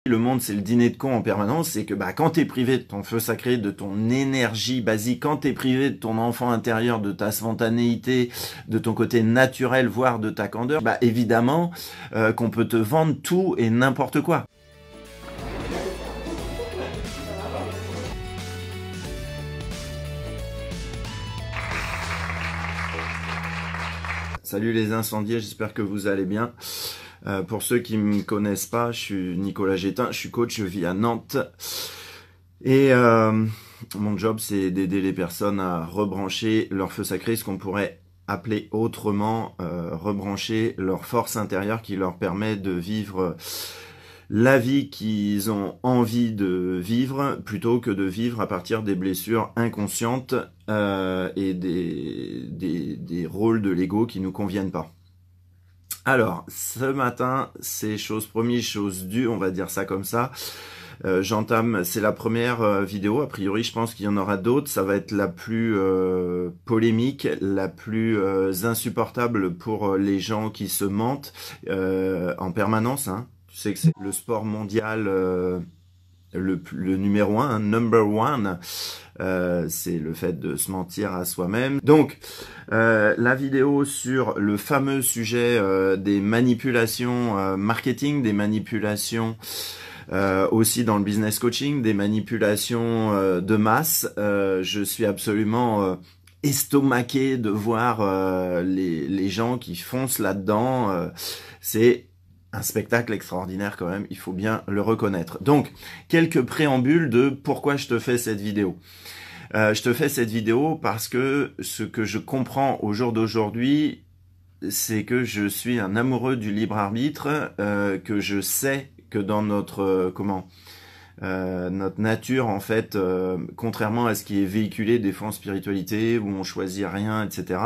Le monde, c'est le dîner de con en permanence, c'est que quand t'es privé de ton feu sacré, de ton énergie basique, quand t'es privé de ton enfant intérieur, de ta spontanéité, de ton côté naturel, voire de ta candeur, évidemment qu'on peut te vendre tout et n'importe quoi. Salut les incendiés, j'espère que vous allez bien. Pour ceux qui me connaissent pas, je suis Nicolas Gétin, je suis coach, je vis à Nantes. Et mon job, c'est d'aider les personnes à rebrancher leur feu sacré, ce qu'on pourrait appeler autrement rebrancher leur force intérieure qui leur permet de vivre la vie qu'ils ont envie de vivre plutôt que de vivre à partir des blessures inconscientes et des rôles de l'ego qui nous conviennent pas. Alors, ce matin, c'est chose promise, chose due, on va dire ça comme ça. J'entame, c'est la première vidéo, a priori je pense qu'il y en aura d'autres, ça va être la plus polémique, la plus insupportable pour les gens qui se mentent en permanence, hein. Tu sais que c'est le sport mondial le numéro 1, number one, c'est le fait de se mentir à soi-même. Donc, la vidéo sur le fameux sujet des manipulations marketing, des manipulations aussi dans le business coaching, des manipulations de masse. Je suis absolument estomaqué de voir les gens qui foncent là-dedans. C'est un spectacle extraordinaire quand même, il faut bien le reconnaître. Donc, quelques préambules de pourquoi je te fais cette vidéo. Je te fais cette vidéo parce que ce que je comprends au jour d'aujourd'hui, c'est que je suis un amoureux du libre arbitre, que je sais que dans notre notre nature, en fait, contrairement à ce qui est véhiculé des fois en spiritualité, où on choisit rien, etc.,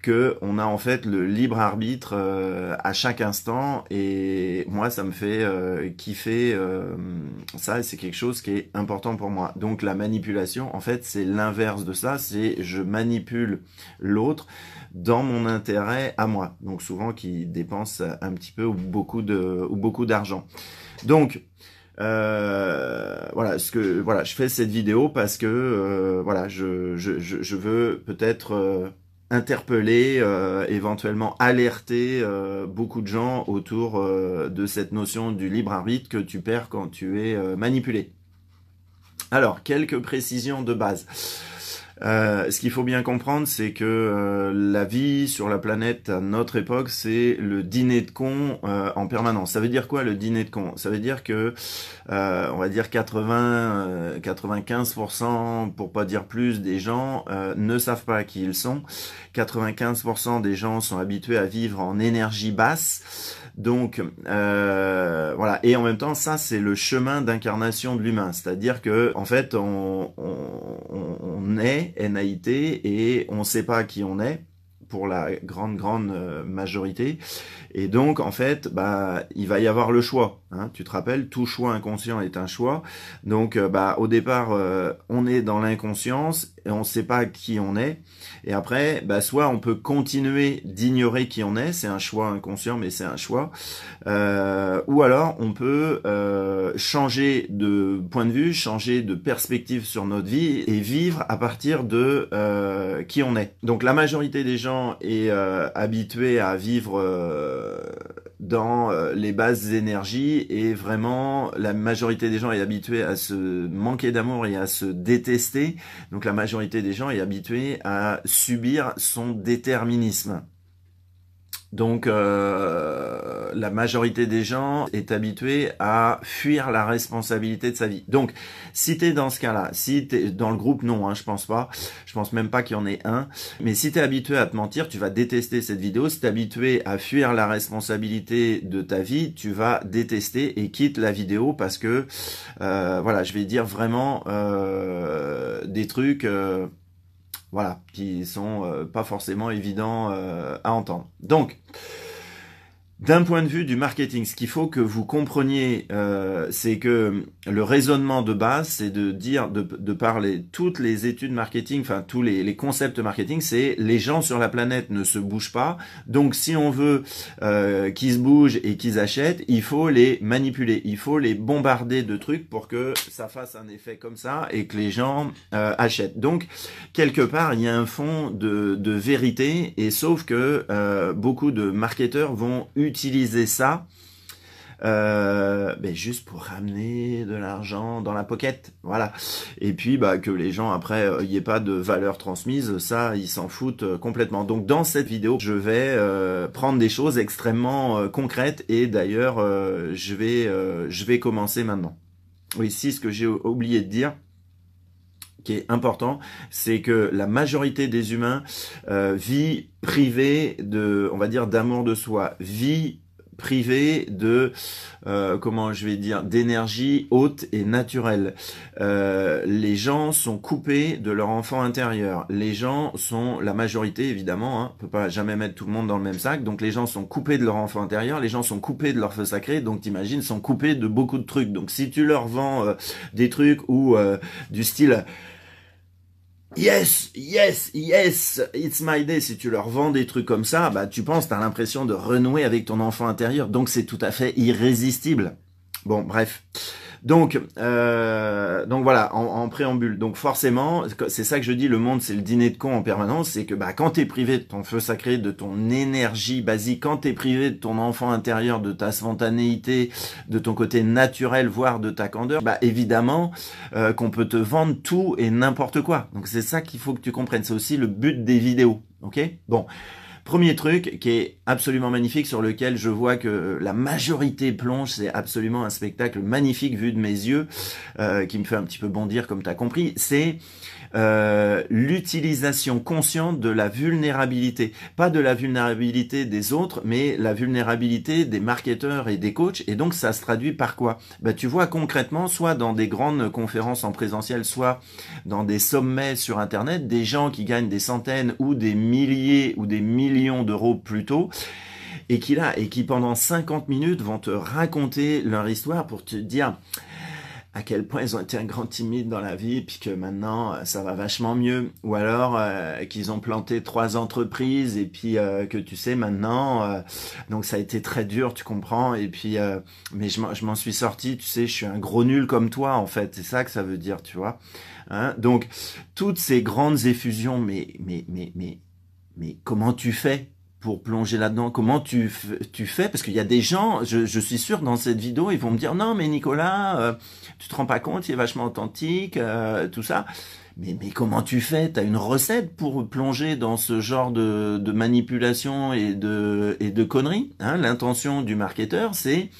que on a en fait le libre arbitre à chaque instant, et moi ça me fait kiffer ça, et c'est quelque chose qui est important pour moi. Donc la manipulation, en fait, c'est l'inverse de ça, c'est je manipule l'autre dans mon intérêt à moi, donc souvent qui dépense un petit peu ou beaucoup d'argent. Donc voilà, je fais cette vidéo parce que voilà, je veux peut-être interpeller, éventuellement alerter beaucoup de gens autour de cette notion du libre arbitre que tu perds quand tu es manipulé. Alors, quelques précisions de base. Ce qu'il faut bien comprendre, c'est que la vie sur la planète à notre époque, c'est le dîner de con en permanence. Ça veut dire quoi, le dîner de con? Ça veut dire que, on va dire 95%, pour pas dire plus, des gens ne savent pas qui ils sont. 95% des gens sont habitués à vivre en énergie basse. Donc, voilà. Et en même temps, ça, c'est le chemin d'incarnation de l'humain. C'est-à-dire que, en fait, on est N-A-I-T et on ne sait pas qui on est pour la grande majorité. Et donc, en fait, il va y avoir le choix. Hein. Tu te rappelles, tout choix inconscient est un choix. Donc, au départ, on est dans l'inconscience et on ne sait pas qui on est. Et après, soit on peut continuer d'ignorer qui on est, c'est un choix inconscient, mais c'est un choix. Ou alors, on peut changer de point de vue, changer de perspective sur notre vie et vivre à partir de qui on est. Donc, la majorité des gens est habituée à vivre dans les basses énergies, et vraiment la majorité des gens est habituée à se manquer d'amour et à se détester. Donc la majorité des gens est habituée à subir son déterminisme. Donc la majorité des gens est habituée à fuir la responsabilité de sa vie. Donc si t'es dans ce cas-là, si t'es dans le groupe, non, hein, je pense pas, je pense même pas qu'il y en ait un, mais si t'es habitué à te mentir, tu vas détester cette vidéo. Si t'es habitué à fuir la responsabilité de ta vie, tu vas détester et quitte la vidéo, parce que voilà, je vais dire vraiment des trucs voilà, qui sont pas forcément évidents à entendre. Donc, D'un point de vue du marketing, ce qu'il faut que vous compreniez, c'est que le raisonnement de base, c'est de dire, de parler toutes les études marketing, enfin tous les concepts marketing, c'est les gens sur la planète ne se bougent pas. Donc si on veut qu'ils se bougent et qu'ils achètent, il faut les manipuler, il faut les bombarder de trucs pour que ça fasse un effet comme ça et que les gens achètent. Donc quelque part, il y a un fond de vérité, et sauf que beaucoup de marketeurs vont utiliser ça juste pour ramener de l'argent dans la pocket, voilà. Et puis que les gens après il n'y ait pas de valeur transmise, ça ils s'en foutent complètement. Donc dans cette vidéo, je vais prendre des choses extrêmement concrètes, et d'ailleurs je vais commencer maintenant. Oui, si, ce que j'ai oublié de dire, qui est important, c'est que la majorité des humains vit privée de, on va dire, d'amour de soi, vit privée de, comment je vais dire, d'énergie haute et naturelle. Les gens sont coupés de leur enfant intérieur. Les gens sont, la majorité évidemment, hein, on peut pas jamais mettre tout le monde dans le même sac, donc les gens sont coupés de leur enfant intérieur, les gens sont coupés de leur feu sacré, donc t'imagines, sont coupés de beaucoup de trucs. Donc si tu leur vends des trucs ou du style yes, yes, yes, it's my day. Si tu leur vends des trucs comme ça, tu penses, t'as l'impression de renouer avec ton enfant intérieur. Donc c'est tout à fait irrésistible. Bon, bref. Donc voilà, en préambule. Donc forcément, c'est ça que je dis, le monde c'est le dîner de cons en permanence, c'est que quand t'es privé de ton feu sacré, de ton énergie basique, quand t'es privé de ton enfant intérieur, de ta spontanéité, de ton côté naturel, voire de ta candeur, évidemment qu'on peut te vendre tout et n'importe quoi. Donc c'est ça qu'il faut que tu comprennes. C'est aussi le but des vidéos, ok? Bon. Premier truc qui est absolument magnifique, sur lequel je vois que la majorité plonge, c'est absolument un spectacle magnifique vu de mes yeux, qui me fait un petit peu bondir comme tu as compris, c'est l'utilisation consciente de la vulnérabilité. Pas de la vulnérabilité des autres, mais la vulnérabilité des marketeurs et des coachs. Et donc ça se traduit par quoi? Tu vois concrètement, soit dans des grandes conférences en présentiel, soit dans des sommets sur Internet, des gens qui gagnent des centaines ou des milliers ou des millions d'euros plutôt, et qui pendant 50 minutes vont te raconter leur histoire pour te dire à quel point ils ont été un grand timide dans la vie, puis que maintenant ça va vachement mieux, ou alors qu'ils ont planté 3 entreprises, et puis que tu sais maintenant, donc ça a été très dur, tu comprends, et puis mais je m'en suis sorti, tu sais, je suis un gros nul comme toi en fait, c'est ça que ça veut dire, tu vois, hein. Donc toutes ces grandes effusions, mais comment tu fais pour plonger là-dedans? Comment tu fais? Parce qu'il y a des gens, je suis sûr, dans cette vidéo, ils vont me dire, non, mais Nicolas, tu te rends pas compte, il est vachement authentique, tout ça. Mais comment tu fais? T'as une recette pour plonger dans ce genre de manipulation et de conneries, hein? L'intention du marketeur, c'est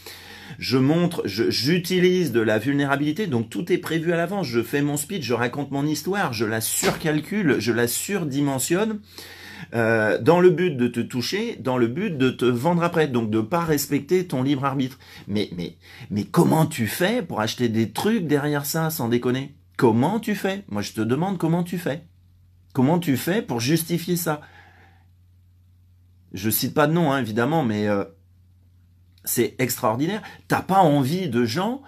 j'utilise de la vulnérabilité, donc tout est prévu à l'avance. Je fais mon speech, je raconte mon histoire, je la surcalcule, je la surdimensionne, dans le but de te toucher, dans le but de te vendre après, donc de pas respecter ton libre arbitre. Mais comment tu fais pour acheter des trucs derrière ça, sans déconner? Comment tu fais? Moi je te demande comment tu fais. Comment tu fais pour justifier ça? Je cite pas de nom, hein, évidemment, mais c'est extraordinaire. T'as pas envie de gens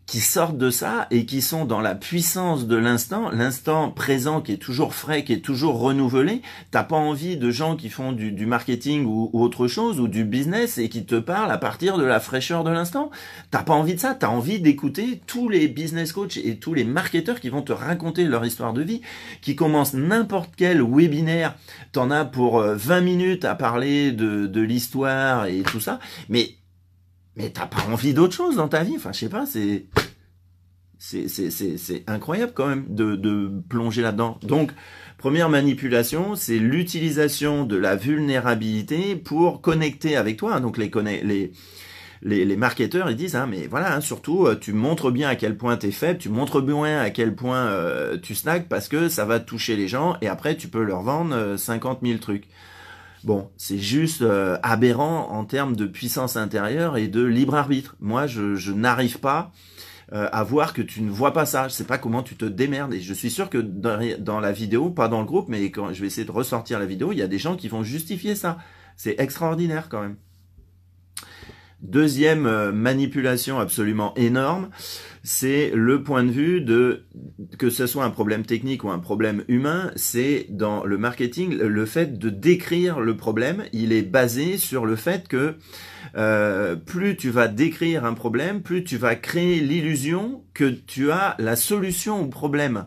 qui sortent de ça et qui sont dans la puissance de l'instant présent, qui est toujours frais, qui est toujours renouvelé. T'as pas envie de gens qui font du marketing ou autre chose, ou du business, et qui te parlent à partir de la fraîcheur de l'instant. T'as pas envie de ça. T'as envie d'écouter tous les business coachs et tous les marketeurs qui vont te raconter leur histoire de vie, qui commencent n'importe quel webinaire. T'en as pour 20 minutes à parler de l'histoire et tout ça, mais t'as pas envie d'autre chose dans ta vie. Enfin, je sais pas, c'est incroyable quand même de plonger là-dedans. Donc, première manipulation, c'est l'utilisation de la vulnérabilité pour connecter avec toi. Donc, les marketeurs, ils disent, mais voilà, surtout, tu montres bien à quel point t'es faible, tu montres bien à quel point tu snags, parce que ça va toucher les gens, et après, tu peux leur vendre 50 000 trucs. Bon, c'est juste aberrant en termes de puissance intérieure et de libre arbitre. Moi, je n'arrive pas à voir que tu ne vois pas ça. Je sais pas comment tu te démerdes. Et je suis sûr que dans la vidéo, pas dans le groupe, mais quand je vais essayer de ressortir la vidéo, il y a des gens qui vont justifier ça. C'est extraordinaire quand même. Deuxième manipulation absolument énorme, c'est le point de vue de, que ce soit un problème technique ou un problème humain, c'est dans le marketing, le fait de décrire le problème, il est basé sur le fait que plus tu vas décrire un problème, plus tu vas créer l'illusion que tu as la solution au problème.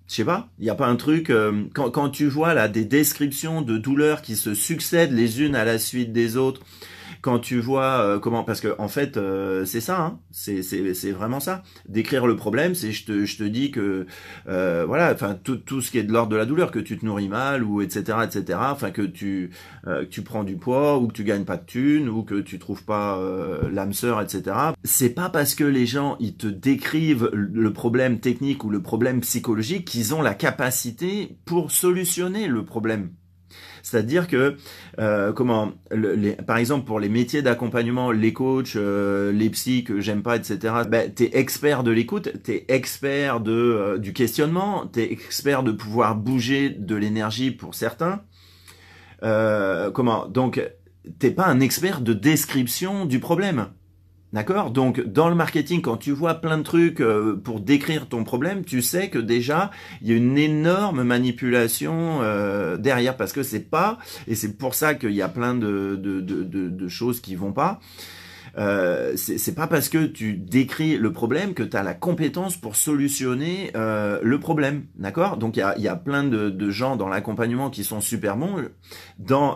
Je sais pas, il n'y a pas un truc, quand tu vois là des descriptions de douleurs qui se succèdent les unes à la suite des autres, quand tu vois comment, parce que en fait c'est ça, hein, c'est vraiment ça. Décrire le problème, c'est je te dis que voilà, enfin tout ce qui est de l'ordre de la douleur, que tu te nourris mal ou etc., enfin que tu prends du poids ou que tu gagnes pas de thunes ou que tu trouves pas l'âme sœur, etc. C'est pas parce que les gens ils te décrivent le problème technique ou le problème psychologique qu'ils ont la capacité pour solutionner le problème. C'est-à-dire que, par exemple, pour les métiers d'accompagnement, les coachs, les psys que j'aime pas, etc., ben, t'es expert de l'écoute, t'es expert du questionnement, t'es expert de pouvoir bouger de l'énergie pour certains. Donc, t'es pas un expert de description du problème. D'accord? Donc, dans le marketing, quand tu vois plein de trucs pour décrire ton problème, tu sais que déjà, il y a une énorme manipulation derrière, parce que c'est pas, et c'est pour ça qu'il y a plein de choses qui vont pas, c'est pas parce que tu décris le problème que tu as la compétence pour solutionner le problème. D'accord? Donc, il y a plein de gens dans l'accompagnement qui sont super bons dans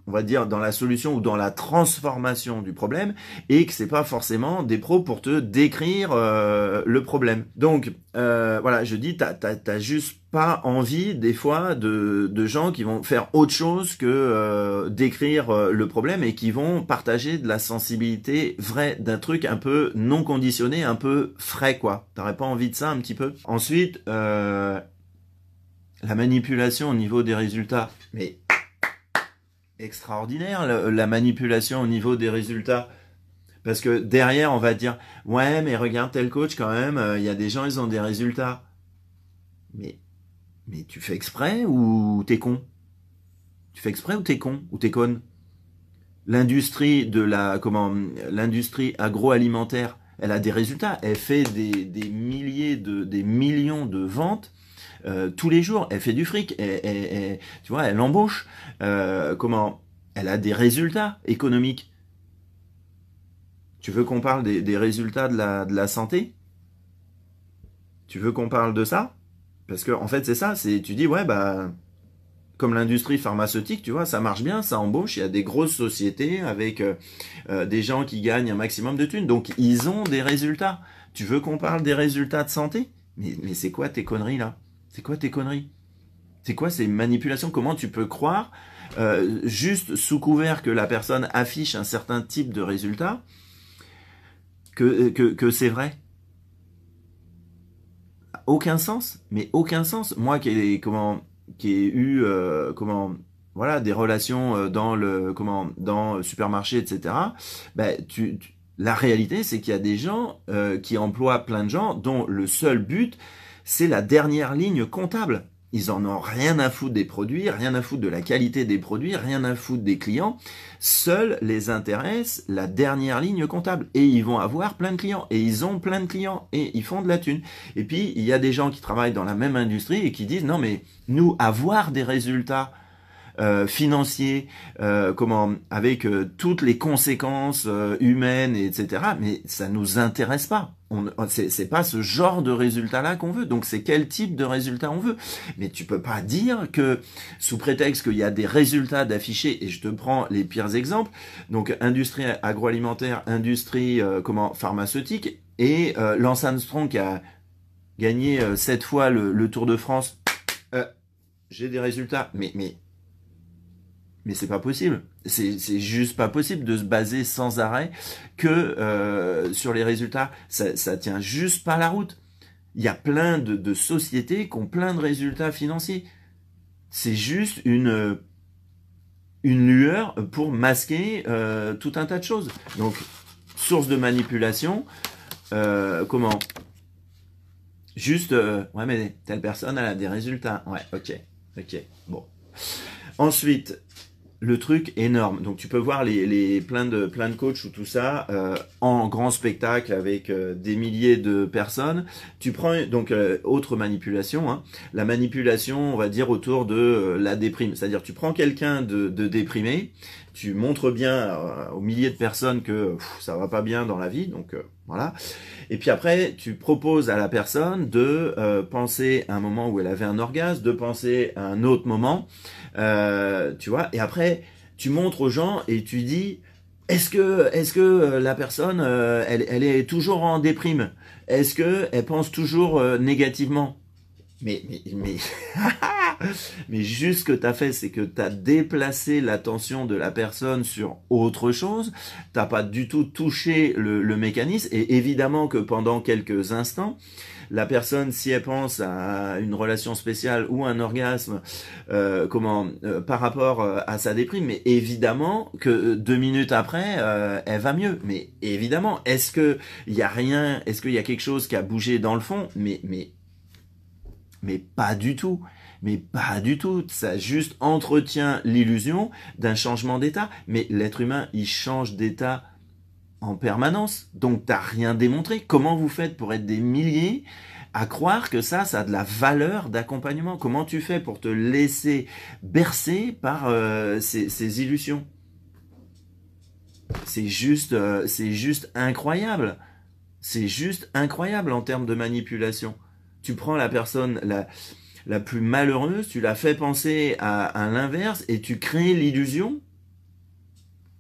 on va dire, dans la solution ou dans la transformation du problème, et que c'est pas forcément des pros pour te décrire le problème. Donc, voilà, je dis, t'as juste pas envie, des fois, de gens qui vont faire autre chose que décrire le problème et qui vont partager de la sensibilité vraie, d'un truc un peu non conditionné, un peu frais, quoi. T'aurais pas envie de ça, un petit peu? Ensuite, la manipulation au niveau des résultats. Mais extraordinaire la manipulation au niveau des résultats, parce que derrière on va dire ouais mais regarde tel coach quand même, il y a des gens ils ont des résultats, mais tu fais exprès ou t'es con? Tu fais exprès ou t'es con ou t'es conne? L'industrie l'industrie agroalimentaire, elle a des résultats, elle fait des millions de ventes tous les jours, elle fait du fric, tu vois, elle embauche, elle a des résultats économiques. Tu veux qu'on parle des résultats de la santé? Tu veux qu'on parle de ça? Parce que en fait c'est ça, tu dis ouais bah comme l'industrie pharmaceutique, tu vois, ça marche bien, ça embauche, il y a des grosses sociétés avec des gens qui gagnent un maximum de thunes, donc ils ont des résultats. Tu veux qu'on parle des résultats de santé? Mais c'est quoi tes conneries là? C'est quoi tes conneries? C'est quoi ces manipulations? Comment tu peux croire, juste sous couvert que la personne affiche un certain type de résultat, que c'est vrai? Aucun sens, mais aucun sens. Moi qui ai eu voilà des relations dans dans le supermarché, etc. Ben, la réalité c'est qu'il y a des gens qui emploient plein de gens dont le seul but c'est la dernière ligne comptable. Ils en ont rien à foutre des produits, rien à foutre de la qualité des produits, rien à foutre des clients. Seul les intéresse la dernière ligne comptable. Et ils vont avoir plein de clients. Et ils ont plein de clients. Et ils font de la thune. Et puis, il y a des gens qui travaillent dans la même industrie et qui disent, non mais nous, avoir des résultats financiers, avec toutes les conséquences humaines, etc. Mais ça nous intéresse pas. C'est pas ce genre de résultat-là qu'on veut. Donc c'est quel type de résultat on veut. Mais tu peux pas dire que sous prétexte qu'il y a des résultats d'affichés, et je te prends les pires exemples. Donc industrie agroalimentaire, industrie pharmaceutique, et Lance Armstrong qui a gagné 7 fois le Tour de France. J'ai des résultats, mais c'est pas possible. C'est juste pas possible de se baser sans arrêt que sur les résultats. Ça tient juste pas la route. Il y a plein de sociétés qui ont plein de résultats financiers. C'est juste une lueur pour masquer tout un tas de choses. Donc, source de manipulation, Juste, ouais, mais telle personne, elle a des résultats. Ouais, ok, bon. Ensuite, le truc énorme. Donc tu peux voir plein de coachs ou tout ça en grand spectacle avec des milliers de personnes. Tu prends donc autre manipulation, hein, la manipulation, on va dire autour de la déprime. C'est-à-dire tu prends quelqu'un de déprimé, tu montres bien aux milliers de personnes que ça va pas bien dans la vie, donc voilà. Et puis après, tu proposes à la personne de penser à un moment où elle avait un orgasme, de penser à un autre moment, tu vois. Et après, tu montres aux gens et tu dis, est-ce que la personne, elle est toujours en déprime? Est-ce que elle pense toujours négativement? Mais mais juste ce que tu as fait, c'est que tu as déplacé l'attention de la personne sur autre chose. T'as pas du tout touché le mécanisme. Et évidemment que pendant quelques instants, la personne, si elle pense à une relation spéciale ou un orgasme, par rapport à sa déprime, mais évidemment que 2 minutes après, elle va mieux. Mais évidemment, est-ce que il y a rien, est-ce qu'il y a quelque chose qui a bougé dans le fond? Mais pas du tout. Mais pas du tout. Ça juste entretient l'illusion d'un changement d'état. Mais l'être humain, il change d'état en permanence. Donc t'as rien démontré. Comment vous faites pour être des milliers à croire que ça a de la valeur d'accompagnement? Comment tu fais pour te laisser bercer par ces illusions? C'est juste incroyable. C'est juste incroyable en termes de manipulation. Tu prends la personne la plus malheureuse, tu la fais penser à l'inverse et tu crées l'illusion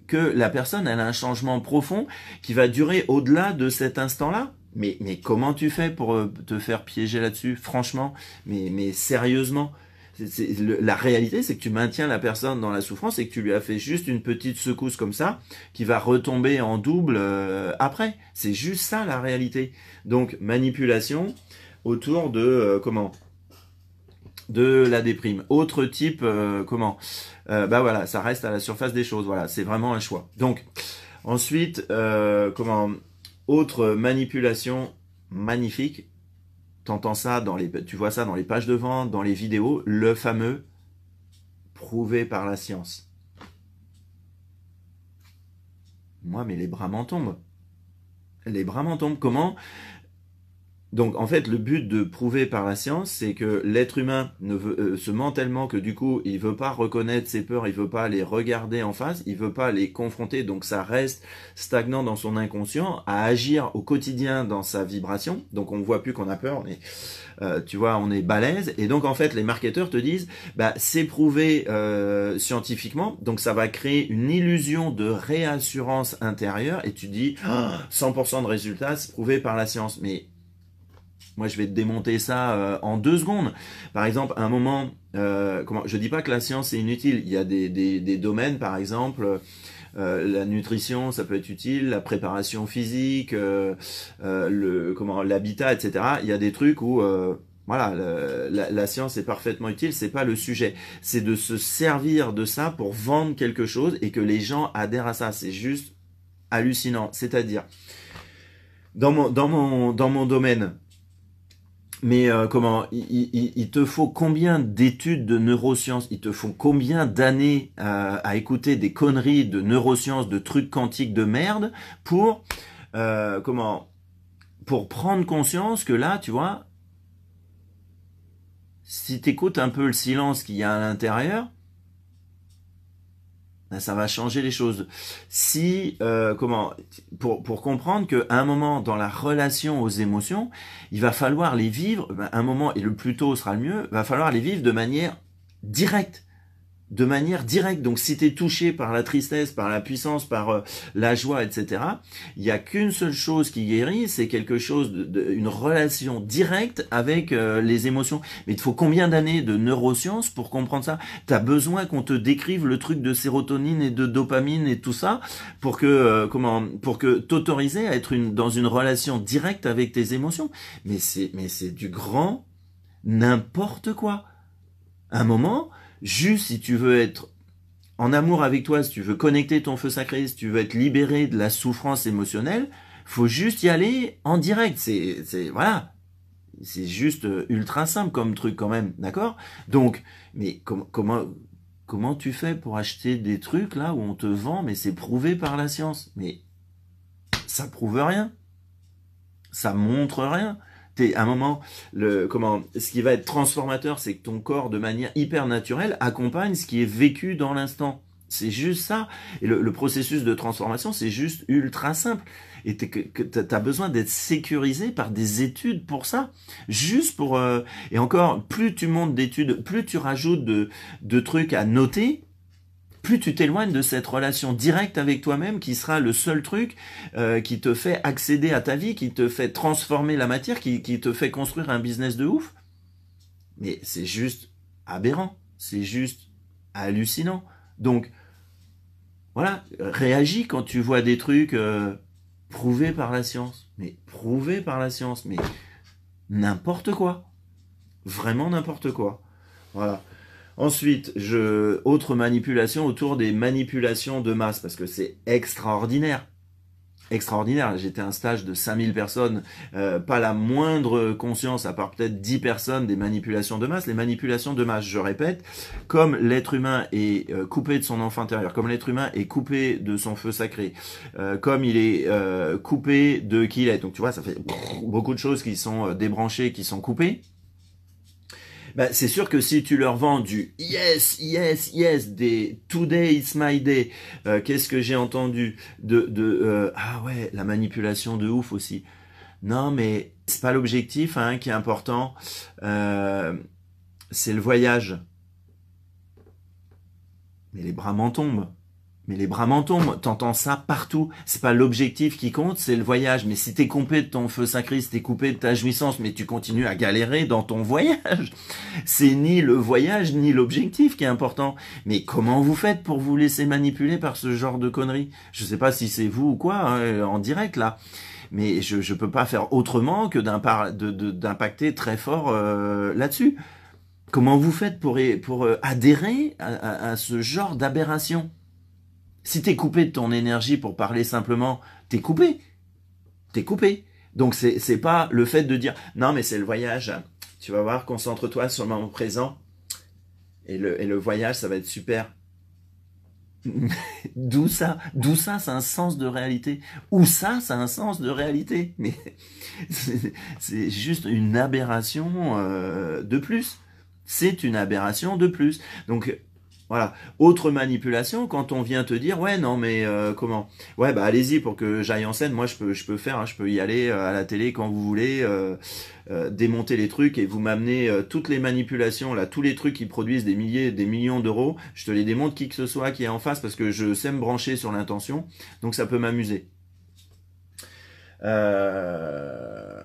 que la personne elle a un changement profond qui va durer au-delà de cet instant-là. Mais comment tu fais pour te faire piéger là-dessus? Franchement, mais sérieusement, la réalité, c'est que tu maintiens la personne dans la souffrance et que tu lui as fait juste une petite secousse comme ça, qui va retomber en double après. C'est juste ça la réalité. Donc manipulation autour de de la déprime. Autre type, bah voilà, ça reste à la surface des choses. Voilà, c'est vraiment un choix. Donc ensuite, autre manipulation magnifique. T'entends ça tu vois ça dans les pages de vente, dans les vidéos, le fameux prouvé par la science. Moi, mais les bras m'en tombent. Les bras m'en tombent. Comment? Donc en fait, le but de prouver par la science, c'est que l'être humain se ment tellement que du coup, il veut pas reconnaître ses peurs, il veut pas les regarder en face, il veut pas les confronter, donc ça reste stagnant dans son inconscient, à agir au quotidien dans sa vibration. Donc on voit plus qu'on a peur, tu vois, on est balèze. Et donc en fait, les marketeurs te disent, bah c'est prouvé scientifiquement, donc ça va créer une illusion de réassurance intérieure, et tu dis 100% de résultats, c'est prouvé par la science. Mais moi, je vais te démonter ça en 2 secondes. Par exemple, à un moment, je dis pas que la science est inutile. Il y a des domaines, par exemple, la nutrition, ça peut être utile, la préparation physique, l'habitat, etc. Il y a des trucs où voilà, la science est parfaitement utile. C'est pas le sujet. C'est de se servir de ça pour vendre quelque chose et que les gens adhèrent à ça. C'est juste hallucinant. C'est-à-dire, dans mon domaine. Mais il te faut combien d'études de neurosciences? Il te faut combien d'années à écouter des conneries de neurosciences, de trucs quantiques de merde pour pour prendre conscience que là, tu vois, si t'écoutes un peu le silence qu'il y a à l'intérieur, ça va changer les choses. Si pour comprendre qu'à un moment dans la relation aux émotions, il va falloir les vivre, un moment, et le plus tôt sera le mieux, va falloir les vivre de manière directe. De manière directe. Donc si tu es touché par la tristesse, par la puissance, par la joie, etc., il n'y a qu'une seule chose qui guérit, c'est quelque chose une relation directe avec les émotions. Mais il te faut combien d'années de neurosciences pour comprendre ça? Tu as besoin qu'on te décrive le truc de sérotonine et de dopamine et tout ça pour que pour que t'autoriser à être dans une relation directe avec tes émotions. Mais c'est du grand n'importe quoi. À un moment, juste si tu veux être en amour avec toi, si tu veux connecter ton feu sacré, si tu veux être libéré de la souffrance émotionnelle, faut juste y aller en direct. Voilà. c'est juste ultra simple comme truc quand même, d'accord? Donc, mais comment tu fais pour acheter des trucs là où on te vend, mais c'est prouvé par la science? Mais ça prouve rien, ça montre rien. À un moment, ce qui va être transformateur, c'est que ton corps, de manière hyper naturelle, accompagne ce qui est vécu dans l'instant. C'est juste ça. Et le processus de transformation, c'est juste ultra simple. Et t'as besoin d'être sécurisé par des études pour ça. Juste pour... et encore, plus tu montes d'études, plus tu rajoutes de trucs à noter, plus tu t'éloignes de cette relation directe avec toi-même qui sera le seul truc qui te fait accéder à ta vie, qui te fait transformer la matière, qui te fait construire un business de ouf. Mais c'est juste aberrant, c'est juste hallucinant. Donc, voilà, réagis quand tu vois des trucs prouvés par la science. Mais prouvés par la science, mais n'importe quoi. Vraiment n'importe quoi. Voilà. Ensuite, autre manipulation autour des manipulations de masse, parce que c'est extraordinaire. Extraordinaire. J'étais à un stage de 5000 personnes, pas la moindre conscience, à part peut-être 10 personnes, des manipulations de masse. Les manipulations de masse, je répète, comme l'être humain est coupé de son enfant intérieur, comme l'être humain est coupé de son feu sacré, comme il est coupé de qui il est. Donc tu vois, ça fait beaucoup de choses qui sont débranchées, qui sont coupées. Ben, c'est sûr que si tu leur vends du yes, yes, yes, des today is my day, qu'est-ce que j'ai entendu ah ouais, la manipulation de ouf aussi. Non, mais c'est pas l'objectif hein, qui est important, c'est le voyage. Mais les bras m'en tombent. Mais les bras m'en tombent, t'entends ça partout. C'est pas l'objectif qui compte, c'est le voyage. Mais si t'es coupé de ton feu sacré, si t'es coupé de ta jouissance, mais tu continues à galérer dans ton voyage. C'est ni le voyage, ni l'objectif qui est important. Mais comment vous faites pour vous laisser manipuler par ce genre de conneries? Je sais pas si c'est vous ou quoi, hein, en direct là. Mais je peux pas faire autrement que d'impacter très fort là-dessus. Comment vous faites pour adhérer à ce genre d'aberration? Si t'es coupé de ton énergie pour parler simplement, t'es coupé. T'es coupé. Donc c'est pas le fait de dire non mais c'est le voyage. Tu vas voir, concentre-toi sur le moment présent. Et le voyage, ça va être super. D'où ça, c'est un sens de réalité. Où ça, c'est un sens de réalité. Mais c'est juste une aberration de plus. C'est une aberration de plus. Donc voilà. Autre manipulation, quand on vient te dire, ouais, non, mais comment? Ouais, bah allez-y pour que j'aille en scène. Moi, je peux faire, hein, je peux y aller à la télé quand vous voulez, démonter les trucs et vous m'amenez toutes les manipulations, là, tous les trucs qui produisent des milliers, des millions d'euros. Je te les démonte qui que ce soit qui est en face parce que je sais me brancher sur l'intention, donc ça peut m'amuser.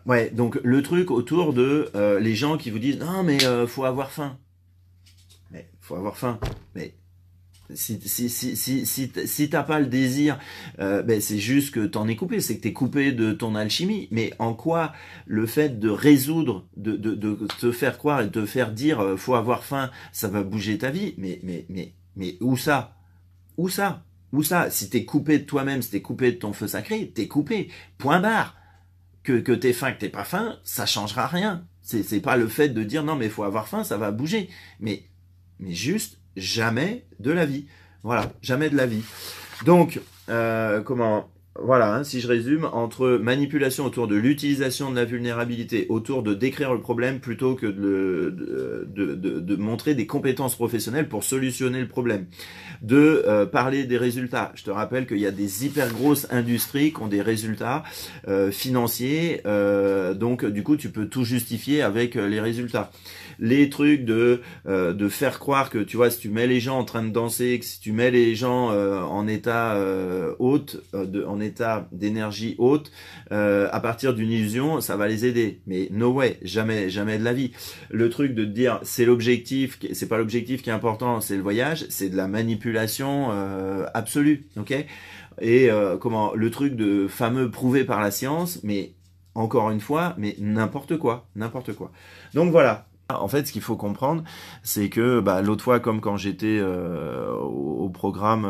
Ouais, donc le truc autour de les gens qui vous disent, non, mais faut avoir faim. Mais faut avoir faim. Mais si t'as pas le désir, ben c'est juste que t'en es coupé, c'est que t'es coupé de ton alchimie. Mais en quoi le fait de résoudre, de te faire croire et de te faire dire faut avoir faim, ça va bouger ta vie? Mais où ça? Où ça? Où ça? Si t'es coupé de toi-même, si t'es coupé de ton feu sacré, t'es coupé. Point barre. Que t'aies faim, que t'aies pas faim, ça changera rien. C'est pas le fait de dire non mais faut avoir faim, ça va bouger. Mais juste jamais de la vie. Voilà, jamais de la vie. Donc, voilà, hein, si je résume, entre manipulation autour de l'utilisation de la vulnérabilité, autour de décrire le problème plutôt que de montrer des compétences professionnelles pour solutionner le problème, de parler des résultats. Je te rappelle qu'il y a des hyper grosses industries qui ont des résultats financiers, donc du coup tu peux tout justifier avec les résultats. Les trucs de faire croire que tu vois, si tu mets les gens en train de danser, que si tu mets les gens en état haute, en état d'énergie haute, à partir d'une illusion, ça va les aider. Mais no way, jamais de la vie. Le truc de te dire c'est l'objectif, c'est pas l'objectif qui est important, c'est le voyage, c'est de la manipulation absolue, ok? Et le truc de fameux prouvé par la science, mais encore une fois, mais n'importe quoi. Donc voilà. En fait, ce qu'il faut comprendre, c'est que l'autre fois, comme quand j'étais au programme,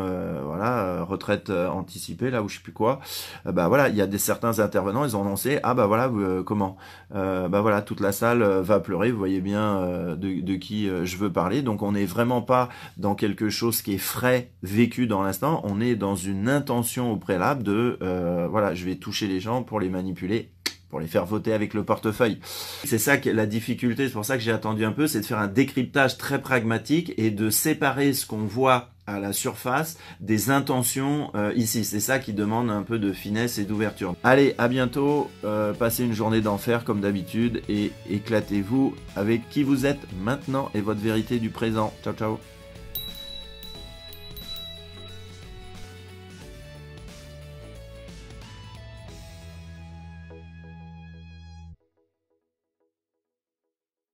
voilà, retraite anticipée, là où je sais plus quoi, voilà, il y a certains intervenants, ils ont annoncé, voilà, comment, voilà, toute la salle va pleurer. Vous voyez bien de qui je veux parler. Donc, on n'est vraiment pas dans quelque chose qui est frais, vécu dans l'instant. On est dans une intention au préalable de, voilà, je vais toucher les gens pour les manipuler, pour les faire voter avec le portefeuille. C'est ça que la difficulté, c'est pour ça que j'ai attendu un peu, c'est de faire un décryptage très pragmatique et de séparer ce qu'on voit à la surface des intentions ici. C'est ça qui demande un peu de finesse et d'ouverture. Allez, à bientôt, passez une journée d'enfer comme d'habitude et éclatez-vous avec qui vous êtes maintenant et votre vérité du présent. Ciao, ciao.